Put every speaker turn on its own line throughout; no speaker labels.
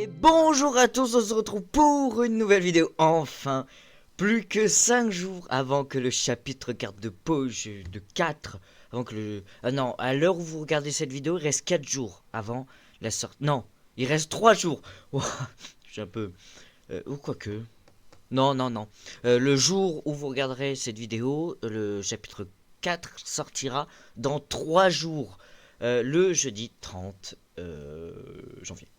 Et bonjour à tous, on se retrouve pour une nouvelle vidéo. Enfin, plus que 5 jours avant que le chapitre 4 de Poge de 4, avant que le... Ah non, à l'heure où vous regardez cette vidéo, il reste 4 jours avant la sortie. Non, il reste 3 jours. Ouah, je suis un peu... ou quoique... Non, non, non. Le jour où vous regarderez cette vidéo, le chapitre 4 sortira dans 3 jours. Le jeudi 30 janvier.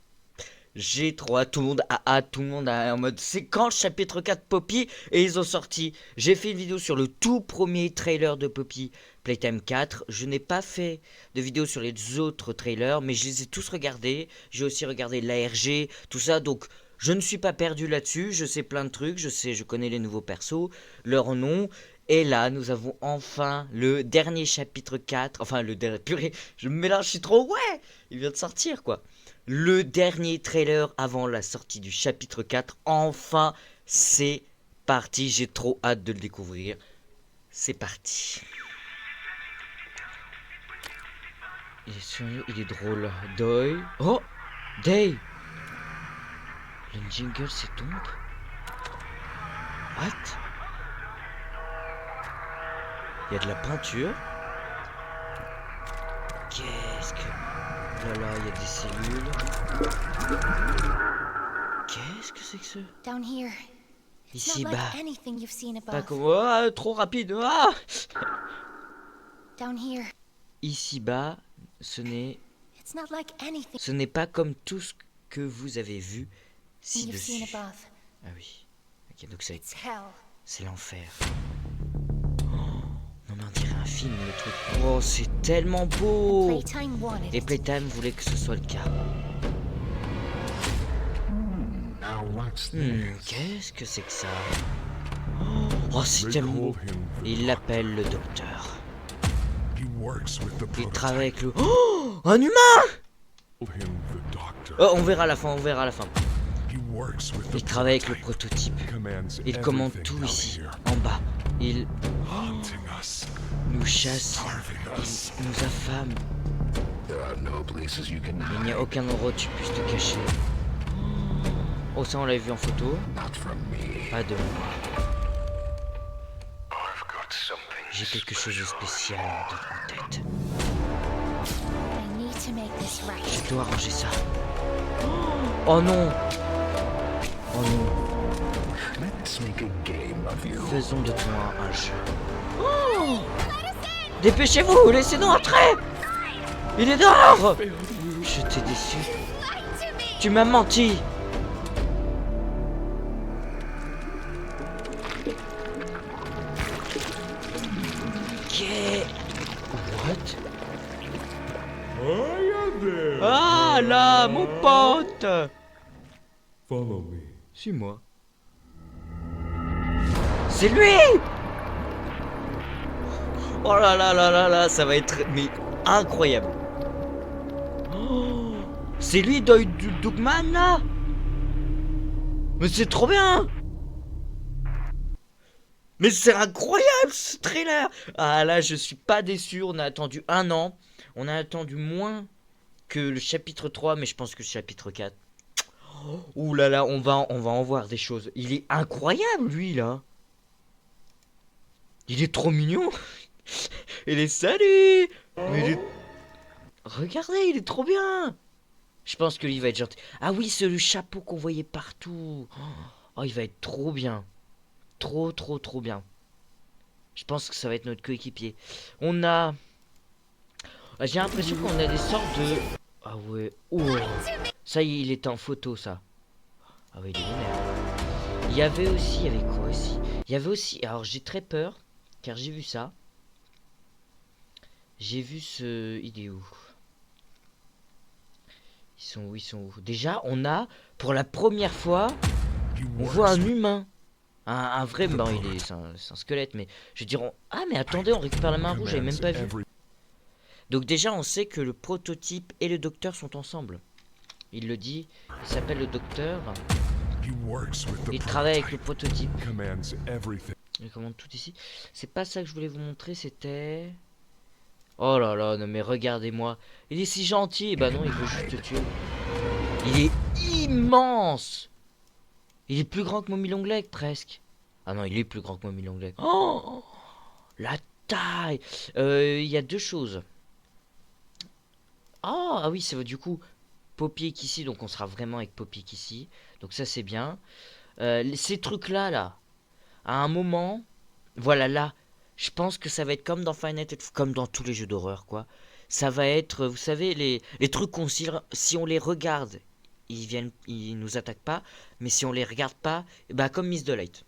J'ai trop hâte, tout le monde a hâte, tout le monde a en mode c'est quand le chapitre 4 Poppy, et ils ont sorti. J'ai fait une vidéo sur le tout premier trailer de Poppy Playtime 4. Je n'ai pas fait de vidéo sur les autres trailers, mais je les ai tous regardés. J'ai aussi regardé l'ARG, tout ça, donc je ne suis pas perdu là-dessus. Je sais plein de trucs, je connais les nouveaux persos, leurs noms. Et là, nous avons enfin le dernier chapitre 4. Enfin, le dernier... Purée, je me mélange, je suis trop... Ouais, il vient de sortir, quoi. Le dernier trailer avant la sortie du chapitre 4. Enfin, c'est parti. J'ai trop hâte de le découvrir. C'est parti. Il est sérieux, il est drôle. Doy. Oh, Day. Le jingle s'étombe. What? Il y a de la peinture. Qu'est-ce que... Oh là là, il y a des cellules. Qu'est-ce que c'est que ce...
Down here.
Ici
Not
bas.
like anything you've seen
Pas
above.
comme... Ah, trop rapide. Ah.
Down here.
Ici bas, ce n'est pas comme tout ce que vous avez vu
You've
ci-dessus.
seen above.
Ah oui. Ok, donc
It's hell.
c'est l'enfer. Oh, non mais on dirait un film le truc. Oh, c'est tellement beau.
Playtime wanted
Et
it.
Playtime voulait que ce soit le cas. Qu'est-ce que c'est que ça? Oh, c'est tellement beau. Il l'appelle le docteur. Il travaille avec le... Oh, un humain. Oh, on verra à la fin, on verra à la fin. Il travaille avec le prototype. Il commande tout ici, en bas. Il nous chasse, il nous affame. Il n'y a aucun endroit où tu puisses te cacher. Oh, ça on l'a vu en photo. Pas de moi. J'ai quelque chose de spécial dans ma tête.
I need to make this right.
Je dois arranger ça. Oh non. Oh non. Faisons de toi un jeu. Oh, dépêchez-vous, laissez-nous entrer. Il est dehors. Je t'ai déçu. Tu m'as menti. What? Ah là, mon pote.
Follow me.
Suis-moi. C'est lui. Oh là là là là là, ça va être mais incroyable. Oh, c'est lui Dogman là. Mais c'est trop bien. Mais c'est incroyable ce trailer. Ah là, je suis pas déçu. On a attendu 1 an. On a attendu moins que le chapitre 3, mais je pense que le chapitre 4. Ouh là là, on va en voir des choses. Il est incroyable lui là. Il est trop mignon. Il est salut. Mais il est... Regardez, il est trop bien. Je pense que lui va être gentil. Ah oui, c'est le chapeau qu'on voyait partout. Oh, il va être trop bien. Trop bien. Je pense que ça va être notre coéquipier. On a... J'ai l'impression qu'on a des sortes de... Ah ouais. Oh. Ça y est, il était en photo ça. Ah ouais, il est vénère. Il y avait aussi... Il y avait quoi aussi? Il y avait aussi... Alors j'ai très peur. Car j'ai vu ça. J'ai vu ce... Il est où? Ils sont où? Ils sont où? Déjà, on a... Pour la première fois... On voit un humain. Un vrai, bon, c'est un squelette, mais je dirais, ah mais attendez, on récupère la main rouge, j'avais même pas vu. Donc déjà, on sait que le prototype et le docteur sont ensemble. Il le dit, il s'appelle le docteur. Il travaille avec le prototype. Il commande tout ici. C'est pas ça que je voulais vous montrer, c'était... Oh là là, non mais regardez-moi. Il est si gentil, et bah non, il veut juste te tuer. Il est immense. Il est plus grand que Mommy Long Leg, presque. Ah non, il est plus grand que Mommy Long Leg. Oh, la taille. Il y a deux choses. Oh, ah oui, c'est du coup Poppy est ici, donc on sera vraiment avec Poppy ici. Donc ça, c'est bien. Ces trucs-là, là, à un moment, voilà, là, je pense que ça va être comme dans Final Fantasy, comme dans tous les jeux d'horreur, quoi. Ça va être, vous savez, les trucs qu'on, si on les regarde, ils nous attaquent pas, mais si on les regarde pas, bah comme Miss Delight.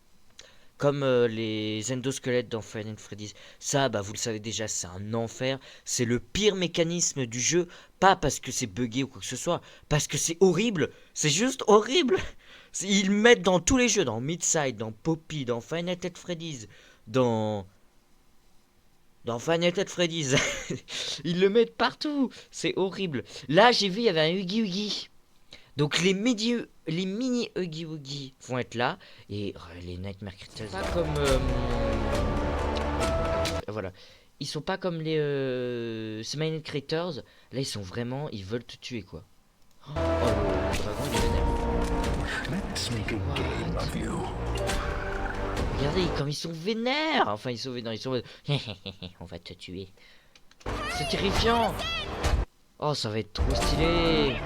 Comme les endosquelettes dans Final Freddy's. Ça, bah vous le savez déjà, c'est un enfer. C'est le pire mécanisme du jeu. Pas parce que c'est buggé ou quoi que ce soit. Parce que c'est horrible. C'est juste horrible. Ils le mettent dans tous les jeux. Dans Midside, dans Poppy, dans Final Freddy's. Dans Final Freddy's. Ils le mettent partout. C'est horrible. Là, j'ai vu, il y avait un Huggy Wuggy. Donc les mini Huggy Wuggy vont être là. Et les Nightmare Critters, pas comme... voilà. Ils sont pas comme les Smiley Critters. Là, ils sont vraiment... Ils veulent te tuer, quoi. Oh, le dragon, il est vénère.
Let's make a game of you.
Regardez, comme ils sont vénères. Enfin, ils sont vénères. Ils sont... On va te tuer. C'est terrifiant. Oh, ça va être trop stylé.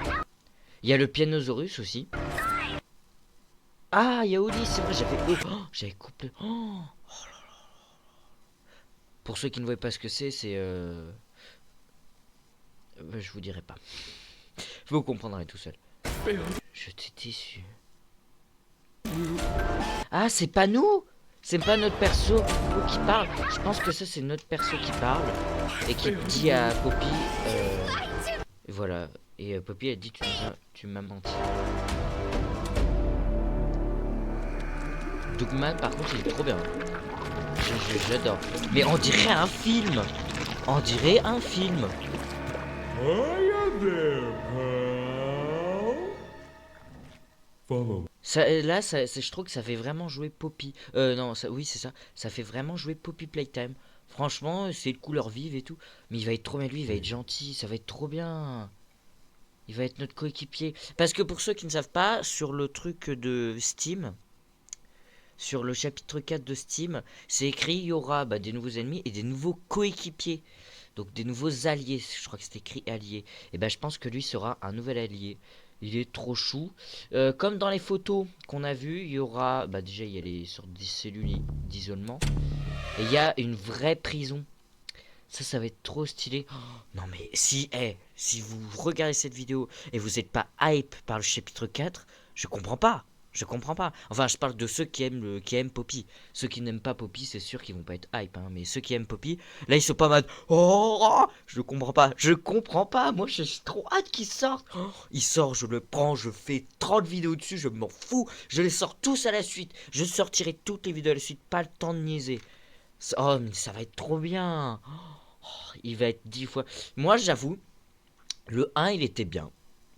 Il y a le Pianosaurus aussi. Ah, il y a Oli, c'est vrai, j'avais coupé. Oh, là là. Pour ceux qui ne voient pas ce que c'est, je vous dirai pas. Vous comprendrez tout seul. Je t'ai déçu. Ah, c'est pas nous. C'est pas notre perso qui parle. Je pense que ça, c'est notre perso qui parle. Et qui dit à Poppy... voilà. Et Poppy a dit tu m'as menti. Dougman par contre il est trop bien. J'adore. Mais on dirait un film. On dirait un film.
Hiya there, pal. Follow.
Ça, là, je trouve que ça fait vraiment jouer Poppy. Non, oui c'est ça. Ça fait vraiment jouer Poppy Playtime. Franchement, c'est de couleur vive et tout. Mais il va être trop bien, lui, il va être gentil. Ça va être trop bien. Il va être notre coéquipier. Parce que pour ceux qui ne savent pas, sur le truc de Steam, sur le chapitre 4 de Steam, c'est écrit il y aura des nouveaux ennemis et des nouveaux coéquipiers. Donc des nouveaux alliés. Je crois que c'est écrit alliés. Et je pense que lui sera un nouvel allié. Il est trop chou. Comme dans les photos qu'on a vues, il y aura... déjà, il y a les sortes de cellules d'isolement. Et il y a une vraie prison. Ça va être trop stylé. Oh, non mais si vous regardez cette vidéo et vous n'êtes pas hype par le chapitre 4, je comprends pas. Je comprends pas. Enfin, je parle de ceux qui aiment Poppy. Ceux qui n'aiment pas Poppy, c'est sûr qu'ils vont pas être hype. Hein, mais ceux qui aiment Poppy, là, ils sont pas mal. Oh, je comprends pas. Je comprends pas. Moi, j'ai trop hâte qu'il sorte. Oh, il sort, je le prends, je fais 30 vidéos dessus, je m'en fous. Je les sors tous à la suite. Je sortirai toutes les vidéos à la suite. Pas le temps de niaiser. Oh, mais ça va être trop bien. Oh, il va être 10 fois. Moi, j'avoue, le 1, il était bien.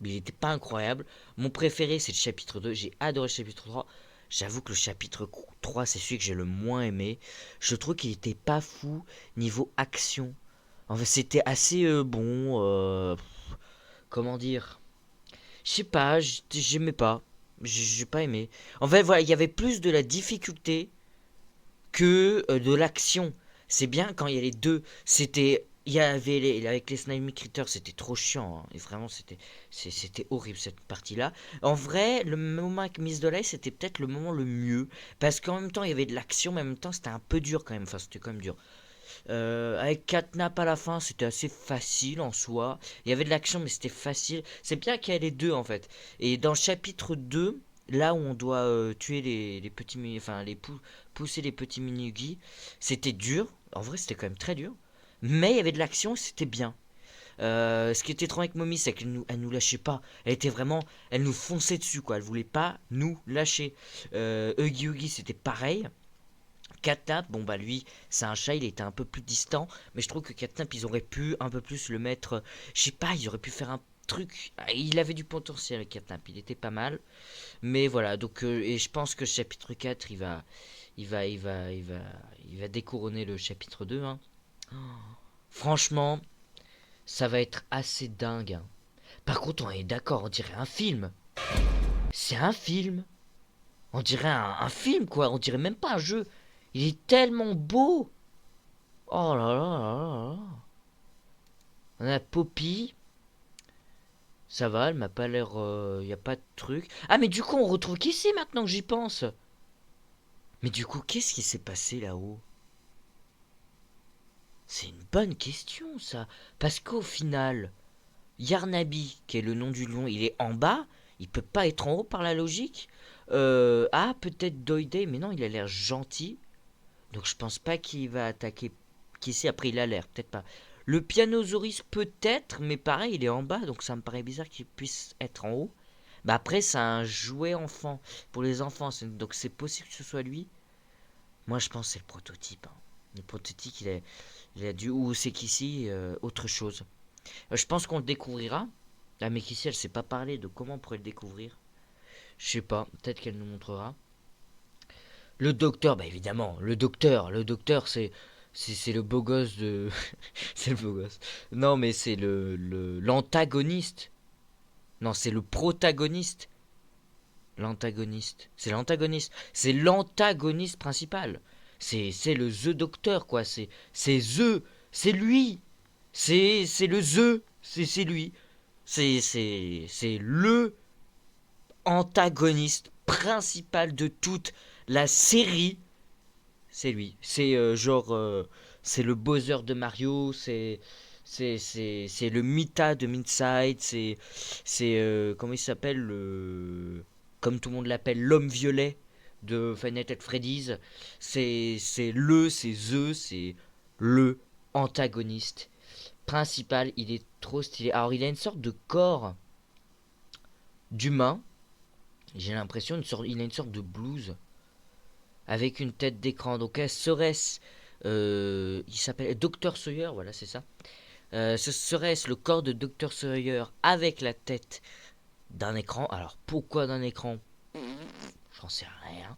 Mais il n'était pas incroyable. Mon préféré, c'est le chapitre 2. J'ai adoré le chapitre 3. J'avoue que le chapitre 3, c'est celui que j'ai le moins aimé. Je trouve qu'il était pas fou niveau action. En fait, c'était assez bon. Comment dire? Je sais pas, j'aimais pas. J'ai pas aimé. En fait, voilà, il y avait plus de la difficulté que de l'action. C'est bien quand il y a les deux. Il y avait avec les Slimy Critters, c'était trop chiant. Hein. Et vraiment, c'était horrible cette partie-là. En vrai, le moment avec Miss Dolly, c'était peut-être le moment le mieux. Parce qu'en même temps, il y avait de l'action, mais en même temps, c'était un peu dur quand même. Enfin, c'était quand même dur. Avec Catnap à la fin, c'était assez facile en soi. Il y avait de l'action, mais c'était facile. C'est bien qu'il y ait les deux en fait. Et dans le chapitre 2, là où on doit tuer les petits enfin pousser les petits mini-Yugi, c'était dur. En vrai, c'était quand même très dur. Mais il y avait de l'action, c'était bien. Ce qui était trop avec Mommy, c'est elle nous lâchait pas. Elle nous fonçait dessus, quoi. Elle voulait pas nous lâcher. Huggy Wuggy, c'était pareil. Catnap, lui, c'est un chat, il était un peu plus distant. Mais je trouve que Catnap, ils auraient pu un peu plus le mettre. Je sais pas, ils auraient pu faire un truc. Il avait du potentiel, Catnap, il était pas mal. Mais voilà, donc, et je pense que le chapitre 4, il va découronner le chapitre 2. Hein. Oh, franchement, ça va être assez dingue. Hein. Par contre, on est d'accord, on dirait un film. C'est un film. On dirait un film, quoi. On dirait même pas un jeu. Il est tellement beau. Oh là là là là là. On a Poppy. Ça va, elle m'a pas l'air... y a pas de truc. Ah, mais du coup, on retrouve qui c'est maintenant que j'y pense? Mais du coup, qu'est-ce qui s'est passé là-haut? C'est une bonne question, ça. Parce qu'au final, Yarnaby, qui est le nom du lion, il est en bas. Il peut pas être en haut par la logique. Ah, peut-être Doiday, mais non, il a l'air gentil. Donc je pense pas qu'il va attaquer qui c'est. Après, il a l'air, peut-être pas. Le Pianosaurus peut-être, mais pareil, il est en bas, donc ça me paraît bizarre qu'il puisse être en haut. Bah après, c'est un jouet enfant. Pour les enfants, donc c'est possible que ce soit lui. Moi, je pense que c'est le prototype. Hein. Le prototype, il a dû... Ou c'est qu'ici, autre chose. Je pense qu'on le découvrira. La mec ici, elle sait pas parler de comment on pourrait le découvrir. Je sais pas, peut-être qu'elle nous montrera. Le docteur, bah évidemment, le docteur, c'est le beau gosse de... c'est le beau gosse. Non, mais c'est l'antagoniste. Non, c'est le protagoniste. L'antagoniste. C'est l'antagoniste. C'est l'antagoniste principal. C'est le The Docteur, quoi. C'est The. C'est lui. C'est le The. C'est lui. C'est le antagoniste principal de toute la série. C'est lui. C'est c'est le Bowser de Mario. C'est le Mita de Midside. C'est comment il s'appelle le... Comme tout le monde l'appelle, l'homme violet de Five Nights at Freddy's. C'est le antagoniste principal. Il est trop stylé. Alors il a une sorte de corps d'humain. J'ai l'impression il a une sorte de blouse avec une tête d'écran. Donc serait-ce il s'appelle Dr Sawyer, voilà c'est ça. Ce serait-ce le corps de Dr Sawyer avec la tête d'un écran? Alors pourquoi d'un écran? J'en sais rien.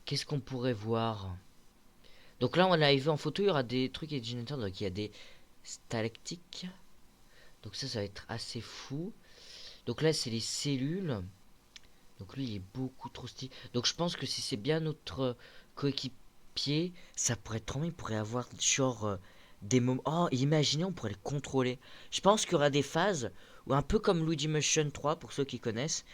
Qu'est-ce qu'on pourrait voir? Donc là on l'a vu en photo, il y aura des trucs et des générateurs, donc il y a des stalactiques. Donc ça va être assez fou. Donc là c'est les cellules. Donc lui il est beaucoup trop stylé. Donc je pense que si c'est bien notre coéquipier, ça pourrait être trop bien. Il pourrait avoir genre des moments... Oh, imaginez, on pourrait le contrôler. Je pense qu'il y aura des phases où un peu comme Luigi Mansion 3, pour ceux qui connaissent,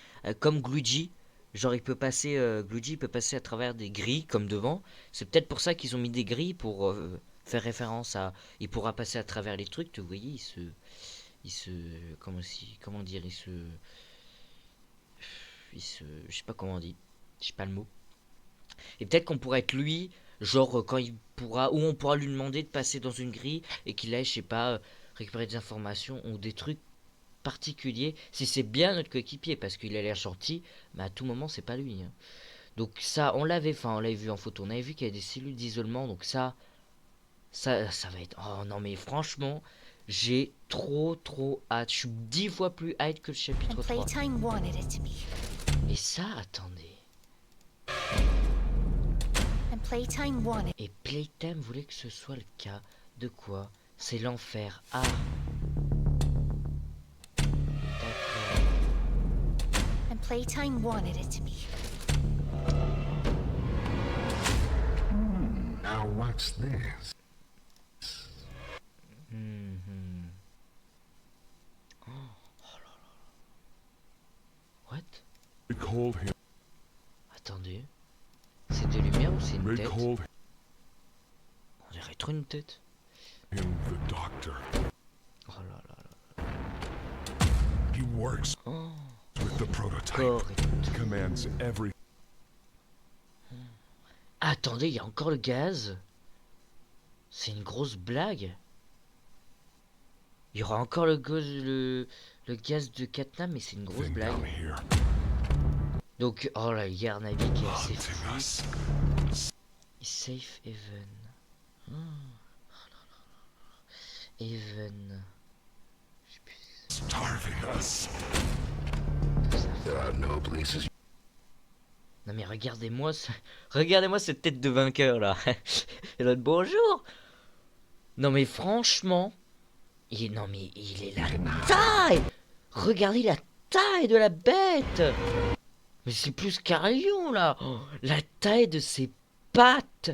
comme Luigi, genre il peut passer, Luigi peut passer à travers des grilles comme devant. C'est peut-être pour ça qu'ils ont mis des grilles pour faire référence à... Il pourra passer à travers les trucs, vous voyez, comment dire, je sais pas comment on dit, je sais pas le mot. Et peut-être qu'on pourrait être lui, genre quand il pourra, ou on pourra lui demander de passer dans une grille et qu'il aille, je sais pas, récupérer des informations ou des trucs particuliers. Si c'est bien notre coéquipier, parce qu'il a l'air gentil, mais à tout moment c'est pas lui. Hein. Donc ça, on l'avait vu en photo, on avait vu qu'il y a des cellules d'isolement, donc ça va être... Oh non mais franchement, j'ai trop hâte. Je suis 10 fois plus hâte que le chapitre
And
3.
Playtime wanted it to be.
Et ça, attendez.
And Playtime wanted.
Et Playtime voulait que ce soit le cas. De quoi? C'est l'enfer. Ah. D'accord.
And Playtime wanted it to be.
Now what's this?
Mhm. Oh là là. What?
They called him.
Attendez. C'est des lumières ou c'est une
They
tête?
called
On dirait trop une tête.
him the doctor.
Oh là là là.
He works
Oh.
with the prototype.
Corps et tout.
Commands every.
Attendez, il y a encore le gaz. C'est une grosse blague. Il y aura encore le gaz de Catnam, mais c'est une grosse
thing
blague.
down here.
Donc, oh là, Yarnaby qui est assez
Haunting
fou.
us.
Safe Haven. Oh là là. Haven. Je sais plus.
Starving us.
There are no places
Non mais regardez-moi regardez-moi cette tête de vainqueur là. Et l'autre bonjour. Non mais franchement, non mais il est la taille. Regardez la taille de la bête. Mais c'est plus qu'un lion, là. Oh, la taille de ses pattes.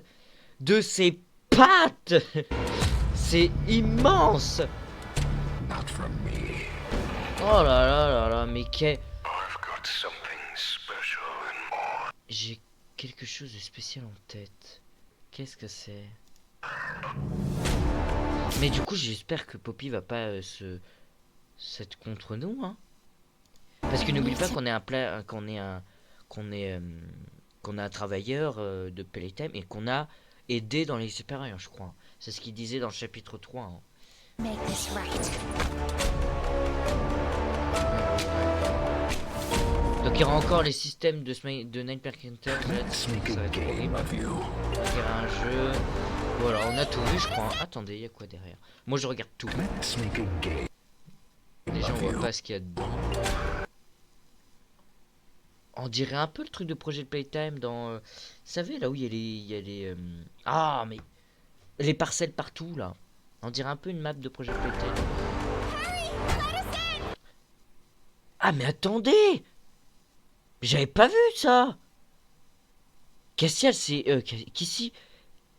De ses pattes. C'est immense.
Not from me.
Oh là là là là, mais
I've got something special and more.
j'ai quelque chose de spécial en tête. Qu'est-ce que c'est? Mais du coup, j'espère que Poppy va pas s'être contre nous, hein. Parce que n'oublie pas qu'on est qu'on est un travailleur de Playtime et qu'on a aidé dans les supérieurs, je crois. C'est ce qu'il disait dans le chapitre 3. Hein.
Make this right.
Donc il y aura encore les systèmes de Nightmare Hunter.
Let's make
Ça va
a
être
game
horrible.
of you.
Donc il y aura un jeu. Voilà, on a tout vu, je crois. Hein. Attendez, il y a quoi derrière? Moi, je regarde tout.
Let's make a game
Déjà, on
of
voit
you.
pas ce qu'il y a dedans. On dirait un peu le truc de projet de Playtime dans... vous savez, là où il y a les... Ah, mais... Les parcelles partout, là. On dirait un peu une map de projet de Playtime. Ah, mais attendez! J'avais pas vu ça! Cassia, Kissy,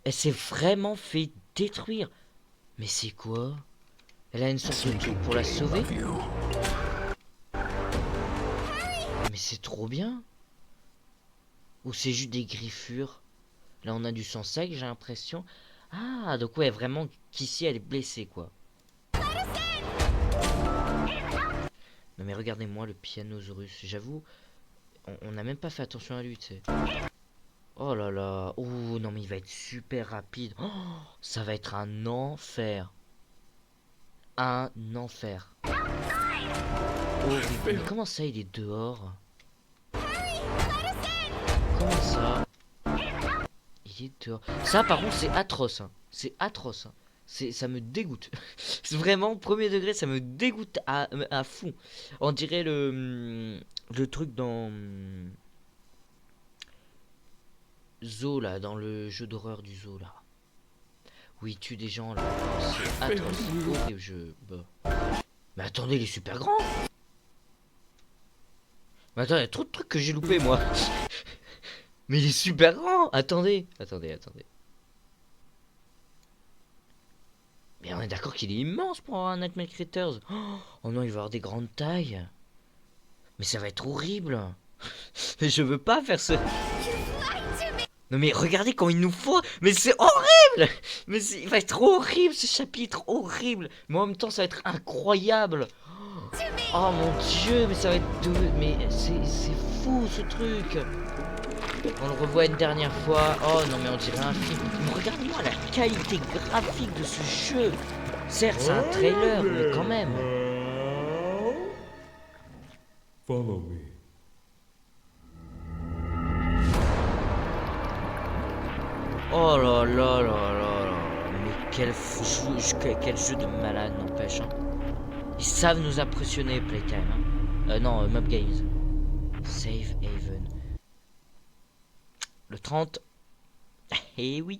elle s'est vraiment fait détruire. Mais c'est quoi? Elle a une sorte de truc pour la sauver?
Of you.
Mais c'est trop bien. Ou c'est juste des griffures. Là on a du sang sec, j'ai l'impression. Ah donc ouais vraiment qu'ici elle est blessée quoi. Non mais regardez-moi le Pianosaurus. J'avoue, on n'a même pas fait attention à lui tu sais. Oh là là. Oh non mais il va être super rapide. Oh, ça va être un enfer. Un enfer. Horrible. Mais comment ça il est dehors? Comment ça? Il est dehors. Ça par contre c'est atroce. Hein. C'est atroce. Hein. Ça me dégoûte. C'est vraiment premier degré, ça me dégoûte à fond. On dirait le truc dans Zoo là, dans le jeu d'horreur du zoo là. Où il tue des gens là. Oh, c'est atroce. Horrible jeu. Bah. Mais attendez, il est super grand. Mais attends, il y a trop de trucs que j'ai loupé moi. Mais il est super grand. Attendez. Mais on est d'accord qu'il est immense pour un Nightmare Critters. Oh non, il va avoir des grandes tailles. Mais ça va être horrible. Mais je veux pas faire ce... Non mais regardez quand il nous faut. Mais c'est horrible. Mais il va être horrible ce chapitre, horrible. Mais en même temps ça va être incroyable. Oh mon dieu, mais ça va être de... Mais c'est fou ce truc. On le revoit une dernière fois. Oh non mais on dirait un film. Mais regarde-moi la qualité graphique de ce jeu. Certes c'est un trailer, mais quand même.
Follow me.
Oh là là là là là. Mais quel jeu de malade n'empêche. Hein. Ils savent nous impressionner Playtime. Hein. Non, Mob Games. Save Haven. Le 30. Eh oui.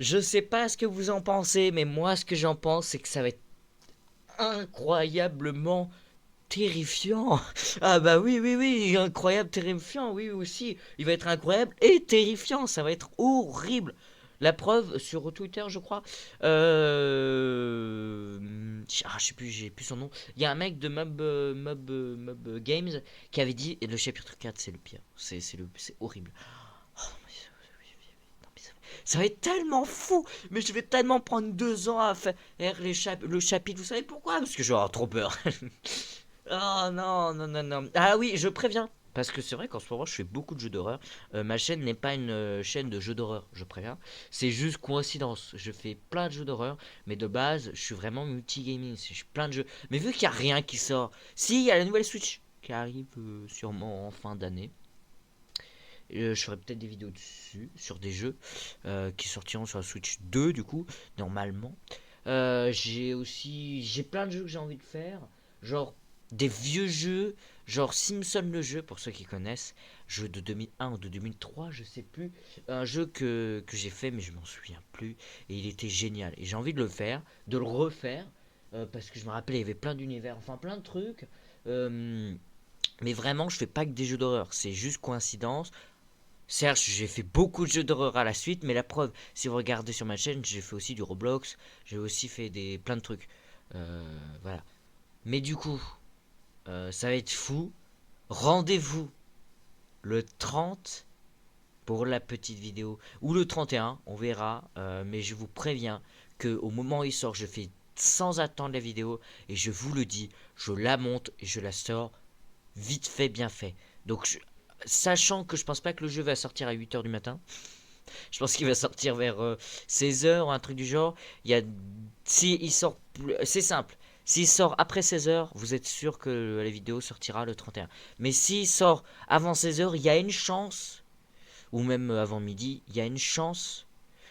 Je sais pas ce que vous en pensez, mais moi ce que j'en pense c'est que ça va être incroyablement terrifiant. Ah bah oui, incroyable, terrifiant, oui aussi. Il va être incroyable et terrifiant, ça va être horrible. La preuve sur Twitter, je crois. Je sais plus, j'ai plus son nom. Il y a un mec de Mob Games qui avait dit le chapitre 4 c'est le pire. C'est horrible. Oh, non, mais ça va être tellement fou. Mais je vais tellement prendre 2 ans à faire le chapitre. Vous savez pourquoi? Parce que j'aurai trop peur. Oh non. Ah oui, je préviens. Parce que c'est vrai qu'en ce moment, je fais beaucoup de jeux d'horreur. Ma chaîne n'est pas une chaîne de jeux d'horreur, je préviens. C'est juste coïncidence. Je fais plein de jeux d'horreur, mais de base, je suis vraiment multi-gaming. Je suis plein de jeux. Mais vu qu'il n'y a rien qui sort, si, il y a la nouvelle Switch qui arrive sûrement en fin d'année. Je ferai peut-être des vidéos dessus, sur des jeux qui sortiront sur la Switch 2, du coup, normalement. J'ai plein de jeux que j'ai envie de faire. Genre des vieux jeux, genre Simpson le jeu, pour ceux qui connaissent, jeu de 2001 ou de 2003, je sais plus, un jeu que j'ai fait mais je m'en souviens plus, et il était génial, et j'ai envie de le faire, de le refaire, parce que je me rappelais, il y avait plein d'univers, enfin plein de trucs, Mais vraiment, je fais pas que des jeux d'horreur. C'est juste coïncidence. Certes, j'ai fait beaucoup de jeux d'horreur à la suite, mais la preuve, si vous regardez sur ma chaîne, j'ai fait aussi du Roblox. J'ai aussi fait plein de trucs. Voilà. Mais du coup, ça va être fou. Rendez-vous le 30 pour la petite vidéo. Ou le 31, on verra. Mais je vous préviens que au moment où il sort, je fais sans attendre la vidéo. Et je vous le dis, je la monte et je la sors vite fait, bien fait. Donc, sachant que je pense pas que le jeu va sortir à 8 h du matin. Je pense qu'il va sortir vers 16 h ou un truc du genre. Il y a, si il sort, c'est simple. S'il sort après 16 h, vous êtes sûr que la vidéo sortira le 31. Mais s'il sort avant 16 h, il y a une chance, ou même avant midi, il y a une chance.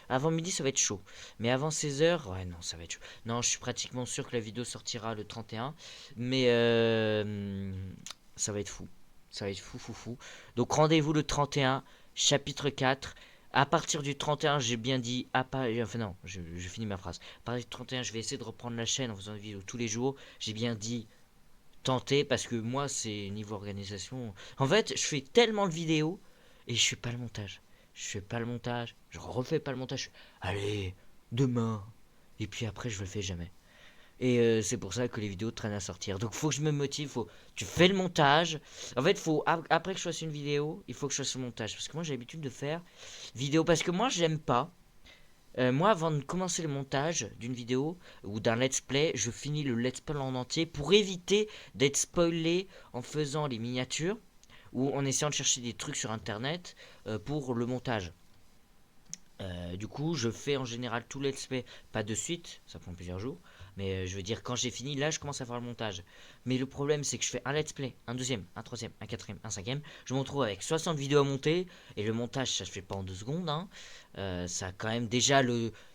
Avant midi, ça va être chaud. Mais avant 16 h, ouais, non, ça va être chaud. Non, je suis pratiquement sûr que la vidéo sortira le 31. Mais ça va être fou. Ça va être fou, fou, fou. Donc rendez-vous le 31, chapitre 4. À partir du 31, j'ai bien dit, enfin non, je finis ma phrase. À partir du 31, je vais essayer de reprendre la chaîne en faisant des vidéos tous les jours. J'ai bien dit tenter parce que moi, c'est niveau organisation. En fait, je fais tellement de vidéos et je fais pas le montage. Je fais pas le montage, je refais pas le montage. Allez, demain. Et puis après, je le fais jamais. Et c'est pour ça que les vidéos traînent à sortir. Donc faut que je me motive, tu fais le montage. En fait, après que je fasse une vidéo, il faut que je fasse le montage. Parce que moi j'ai l'habitude de faire vidéo. Parce que moi j'aime pas. Moi avant de commencer le montage d'une vidéo ou d'un let's play, je finis le let's play en entier pour éviter d'être spoilé en faisant les miniatures ou en essayant de chercher des trucs sur internet pour le montage. Du coup, je fais en général tout let's play, pas de suite, ça prend plusieurs jours, mais je veux dire, quand j'ai fini, là, je commence à faire le montage. Mais le problème, c'est que je fais un let's play, un deuxième, un troisième, un quatrième, un cinquième, je me retrouve avec 60 vidéos à monter, et le montage, ça se fait pas en 2 secondes, hein. Ça a quand même déjà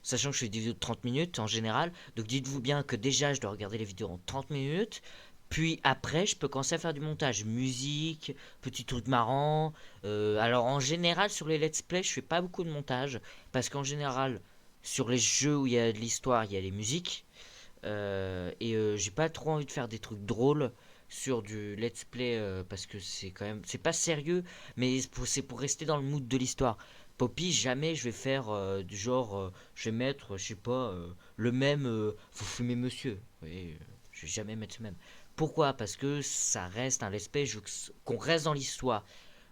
sachant que je fais des vidéos de 30 minutes en général, donc dites-vous bien que déjà, je dois regarder les vidéos en 30 minutes, puis après, je peux commencer à faire du montage, musique, petits trucs marrants. Alors en général, sur les let's play, je fais pas beaucoup de montage. Parce qu'en général, sur les jeux où il y a de l'histoire, il y a les musiques. J'ai pas trop envie de faire des trucs drôles sur du let's play parce que c'est quand même. C'est pas sérieux, mais c'est pour rester dans le mood de l'histoire. Poppy, jamais je vais faire du genre. Je vais mettre, je sais pas, le même. Faut fumer monsieur. Oui, je vais jamais mettre le même. Pourquoi? Parce que ça reste un let's play, je veux qu'on reste dans l'histoire.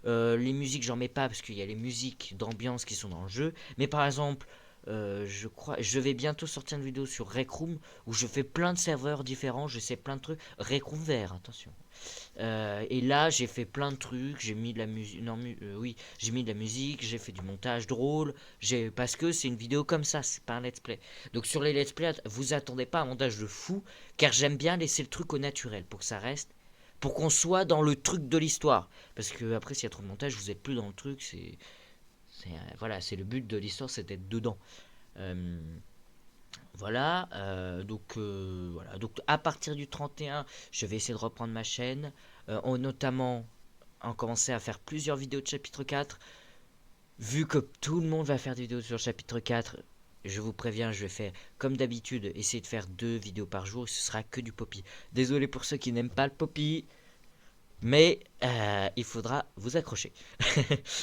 Les musiques, j'en mets pas parce qu'il y a les musiques d'ambiance qui sont dans le jeu. Mais par exemple, je vais bientôt sortir une vidéo sur Rec Room où je fais plein de serveurs différents, je sais plein de trucs. Rec Room vert, attention. Et là, j'ai fait plein de trucs. J'ai mis de la musique. Non, oui, j'ai mis de la musique. J'ai fait du montage drôle. Parce que c'est une vidéo comme ça, c'est pas un let's play. Donc sur les let's play, vous attendez pas un montage de fou, car j'aime bien laisser le truc au naturel pour que ça reste, pour qu'on soit dans le truc de l'histoire. Parce que après, s'il y a trop de montage, vous êtes plus dans le truc. Voilà, c'est le but de l'histoire, c'est d'être dedans. Euh, voilà, voilà. Donc à partir du 31, je vais essayer de reprendre ma chaîne. Notamment, en commencer à faire plusieurs vidéos de chapitre 4. Vu que tout le monde va faire des vidéos sur le chapitre 4, je vous préviens, je vais faire, comme d'habitude, essayer de faire 2 vidéos par jour. Ce sera que du Poppy. Désolé pour ceux qui n'aiment pas le Poppy. Mais il faudra vous accrocher.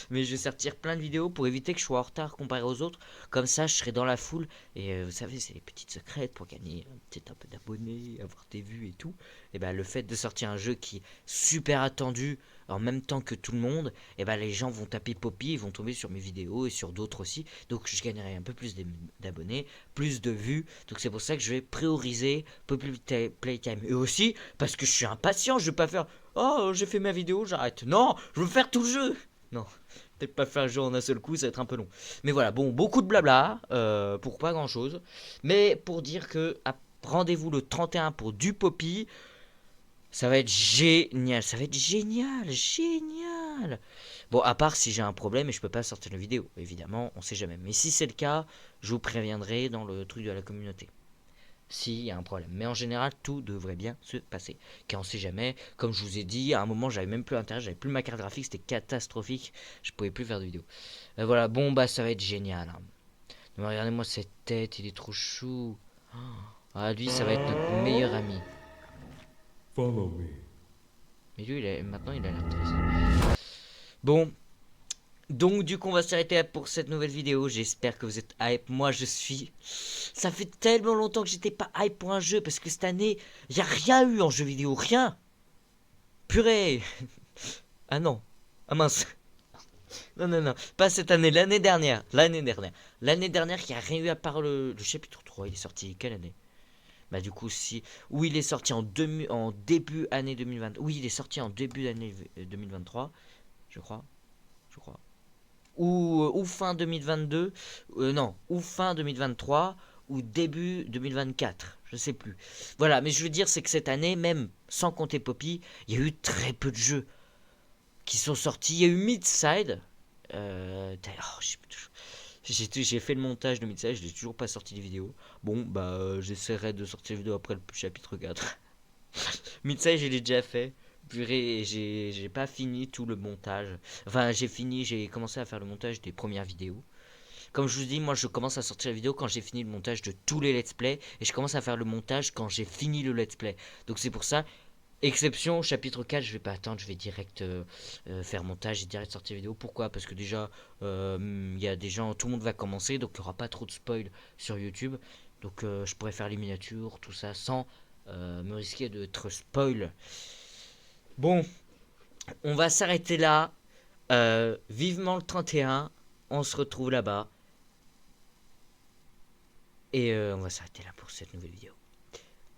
Mais je vais sortir plein de vidéos pour éviter que je sois en retard comparé aux autres. Comme ça, je serai dans la foule. Et vous savez, c'est les petites secrètes pour gagner peut-être un peu d'abonnés, avoir des vues et tout. Et ben le fait de sortir un jeu qui est super attendu en même temps que tout le monde, et ben les gens vont taper Poppy, ils vont tomber sur mes vidéos et sur d'autres aussi. Donc je gagnerai un peu plus d'abonnés, plus de vues. Donc c'est pour ça que je vais prioriser Poppy Playtime. Et aussi parce que je suis impatient, je vais pas faire oh, j'ai fait ma vidéo, j'arrête. Non, je veux faire tout le jeu. Non, peut-être pas faire le jeu en un seul coup, ça va être un peu long. Mais voilà, bon, beaucoup de blabla, pour pas grand chose. Mais pour dire que rendez-vous le 31 pour du Poppy. Ça va être génial, ça va être génial, génial. Bon, à part si j'ai un problème et je peux pas sortir la vidéo, évidemment, on sait jamais. Mais si c'est le cas, je vous préviendrai dans le truc de la communauté. S'il y a un problème. Mais en général, tout devrait bien se passer. Car on sait jamais. Comme je vous ai dit, à un moment, j'avais même plus internet, j'avais plus ma carte graphique, c'était catastrophique. Je pouvais plus faire de vidéo. Voilà, bon, bah ça va être génial. Hein. Mais regardez-moi cette tête, il est trop chou. Ah, lui, ça va être notre meilleur ami.
Follow me.
Mais lui, maintenant, il a l'air triste. Bon. Donc, du coup, on va s'arrêter là pour cette nouvelle vidéo. J'espère que vous êtes hype. Moi, je suis. Ça fait tellement longtemps que j'étais pas hype pour un jeu. Parce que cette année, il n'y a rien eu en jeu vidéo. Rien. Purée. Ah non. Ah mince. Non, non, non. Pas cette année. L'année dernière. L'année dernière, il n'y a rien eu à part le chapitre 3. Il est sorti quelle année? Bah du coup si... Oui il est sorti en début année 2020. Oui il est sorti en début d'année 2023. Je crois. Ou fin 2022. Non. Ou fin 2023. Ou début 2024. Je sais plus. Voilà. Mais je veux dire c'est que cette année, même sans compter Poppy, il y a eu très peu de jeux qui sont sortis. Il y a eu Midside. D'ailleurs, j'ai fait le montage de Midside, je n'ai toujours pas sorti les vidéos. Bon, bah, j'essaierai de sortir les vidéos après le chapitre 4. Midside, je l'ai déjà fait. Purée, j'ai pas fini tout le montage. Enfin, j'ai commencé à faire le montage des premières vidéos. Comme je vous dis, moi, je commence à sortir la vidéo quand j'ai fini le montage de tous les let's play. Et je commence à faire le montage quand j'ai fini le let's play. Donc, c'est pour ça. Exception, chapitre 4, je vais pas attendre, je vais direct faire montage et direct sortir vidéo. Pourquoi? Parce que déjà, il y a des gens, tout le monde va commencer, donc il n'y aura pas trop de spoil sur YouTube. Donc je pourrais faire les miniatures, tout ça, sans me risquer d'être spoil. Bon, on va s'arrêter là. Vivement le 31, on se retrouve là-bas. Et on va s'arrêter là pour cette nouvelle vidéo.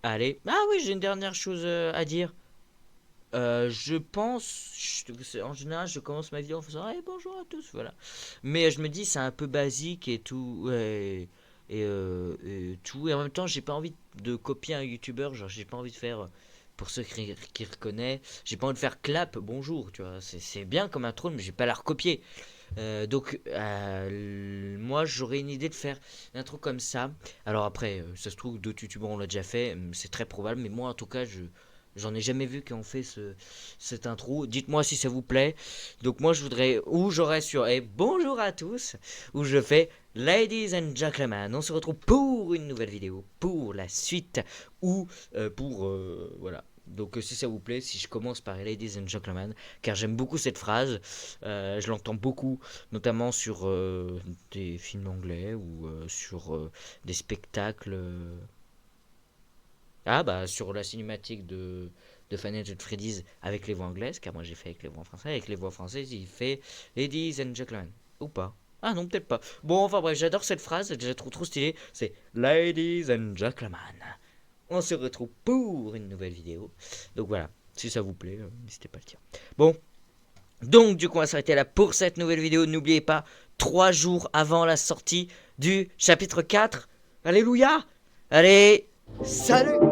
Allez. Ah oui, j'ai une dernière chose à dire. Je pense, en général, je commence ma vidéo en faisant hey, bonjour à tous, voilà. Mais je me dis, c'est un peu basique et tout, et tout. Et en même temps, j'ai pas envie de copier un youtubeur, genre, j'ai pas envie de faire, pour ceux qui reconnaissent, j'ai pas envie de faire clap, bonjour, tu vois. C'est bien comme intro, mais j'ai pas la recopier. Donc, moi, j'aurais une idée de faire un truc comme ça. Alors après, ça se trouve, d'autres youtubeurs on l'a déjà fait, c'est très probable, mais moi, en tout cas, j'en ai jamais vu qui ont fait cette intro. Dites-moi si ça vous plaît. Donc moi je voudrais, ou j'aurais sur bonjour à tous, où je fais Ladies and Gentlemen. On se retrouve pour une nouvelle vidéo, pour la suite, ou voilà. Donc si ça vous plaît, si je commence par Ladies and Gentlemen, car j'aime beaucoup cette phrase, je l'entends beaucoup, notamment sur des films anglais ou sur des spectacles. Ah bah sur la cinématique de Five Nights at Freddy's avec les voix anglaises, car moi j'ai fait avec les voix françaises. Avec les voix françaises, il fait Ladies and Gentlemen. Ou pas? Ah non, peut-être pas. Bon, enfin bref, j'adore cette phrase, je la trouve trop stylée. C'est Ladies and Gentlemen. On se retrouve pour une nouvelle vidéo. Donc voilà, si ça vous plaît, n'hésitez pas à le dire. Bon, donc du coup on va s'arrêter là pour cette nouvelle vidéo. N'oubliez pas, 3 jours avant la sortie du chapitre 4. Alléluia. Allez, salut.